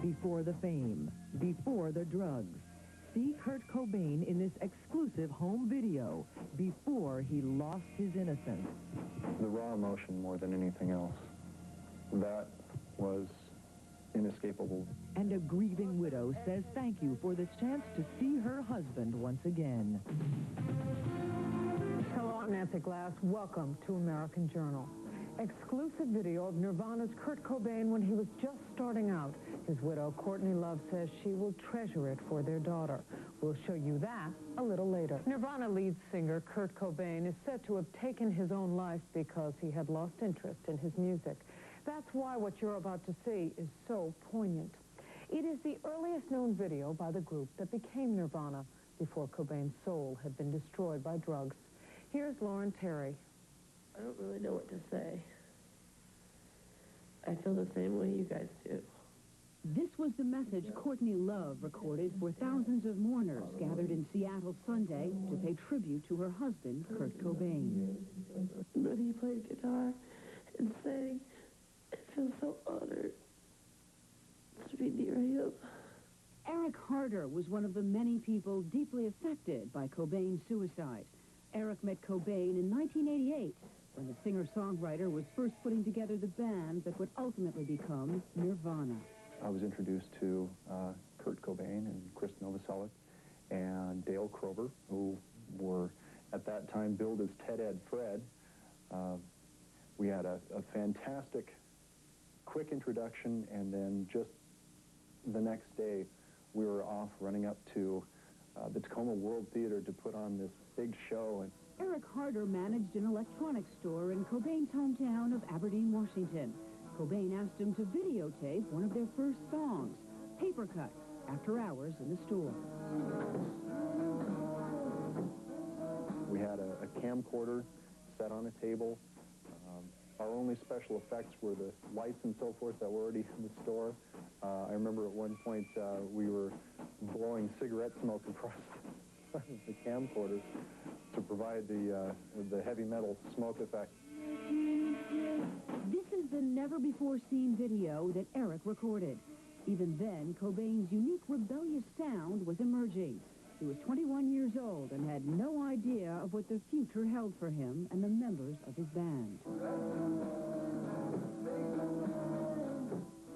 Before the fame, before the drugs. See Kurt Cobain in this exclusive home video before he lost his innocence. The raw emotion more than anything else. That was inescapable. And a grieving widow says thank you for this chance to see her husband once again. Hello, I'm Nancy Glass. Welcome to American Journal. Exclusive video of Nirvana's Kurt Cobain when he was just starting out. His widow, Courtney Love, says she will treasure it for their daughter. We'll show you that a little later. Nirvana lead singer Kurt Cobain is said to have taken his own life because he had lost interest in his music. That's why what you're about to see is so poignant. It is the earliest known video by the group that became Nirvana before Cobain's soul had been destroyed by drugs. Here's Lauren Terry. I don't really know what to say. I feel the same way you guys do. This was the message Courtney Love recorded for thousands of mourners gathered in Seattle Sunday to pay tribute to her husband, Kurt Cobain. When he played guitar and sang, I feel so honored to be near him. Eric Harder was one of the many people deeply affected by Cobain's suicide. Eric met Cobain in 1988 when the singer-songwriter was first putting together the band that would ultimately become Nirvana. I was introduced to Kurt Cobain and Chris Novoselic and Dale Crover, who were at that time billed as Ted Ed Fred. We had a fantastic, quick introduction, and then just the next day we were off running up to the Tacoma World Theater to put on this big show. And Eric Harder managed an electronics store in Cobain's hometown of Aberdeen, Washington. Cobain asked him to videotape one of their first songs, Paper Cut, after hours in the store. We had a camcorder set on a table. Our only special effects were the lights and so forth that were already in the store. I remember at one point we were blowing cigarette smoke across the camcorders to provide the heavy metal smoke effect. This is the never-before-seen video that Eric recorded. Even then, Cobain's unique rebellious sound was emerging. He was 21 years old and had no idea of what the future held for him and the members of his band.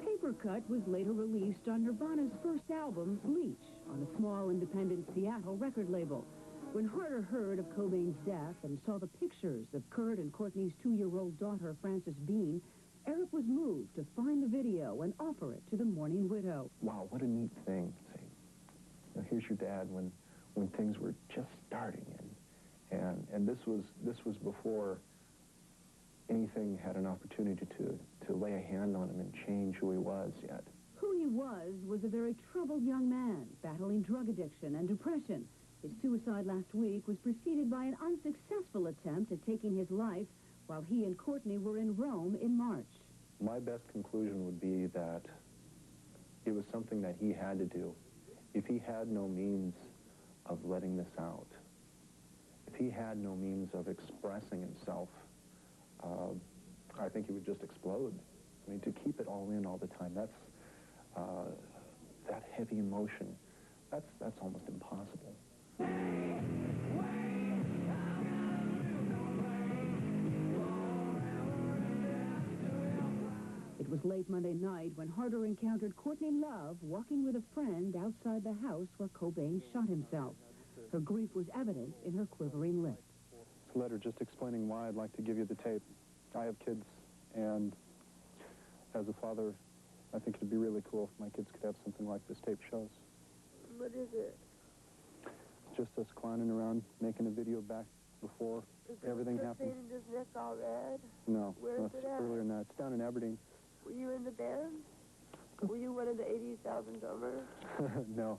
Paper Cut was later released on Nirvana's first album, Bleach, on a small independent Seattle record label. When Harder heard of Cobain's death and saw the pictures of Kurt and Courtney's 2-year-old daughter, Frances Bean, Eric was moved to find the video and offer it to the mourning widow. Wow, what a neat thing. Say, you know, here's your dad when things were just starting, and this was before anything had an opportunity to lay a hand on him and change who he was yet. Who he was a very troubled young man, battling drug addiction and depression. His suicide last week was preceded by an unsuccessful attempt at taking his life while he and Courtney were in Rome in March. My best conclusion would be that it was something that he had to do. If he had no means of letting this out, if he had no means of expressing himself, I think he would just explode. I mean, to keep it all in all the time, that's that heavy emotion, that's almost impossible. It was late Monday night when Harder encountered Courtney Love walking with a friend outside the house where Cobain shot himself. Her grief was evident in her quivering lip. It's a letter just explaining why I'd like to give you the tape. I have kids, and as a father, I think it'd be really cool if my kids could have something like this tape shows. What is it? Just us clowning around, making a video back before everything happened. Is his neck all red? No, Where is it at? earlier than that. It's down in Aberdeen. Were you in the band? Were you one of the 80,000 drummers? No,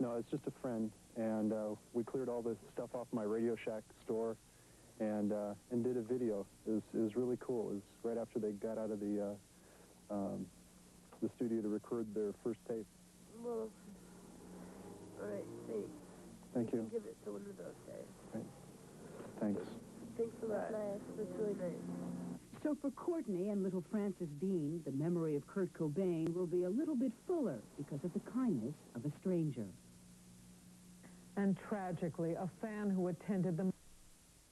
it's just a friend, and we cleared all the stuff off my Radio Shack store and did a video. It was really cool. It was right after they got out of the studio to record their first tape. Well, all right, thanks. Thank you. Give it to one of those days. Right. Thanks. Thanks a lot. that's really great. So for Courtney and little Frances Dean, the memory of Kurt Cobain will be a little bit fuller because of the kindness of a stranger. And tragically, a fan who attended the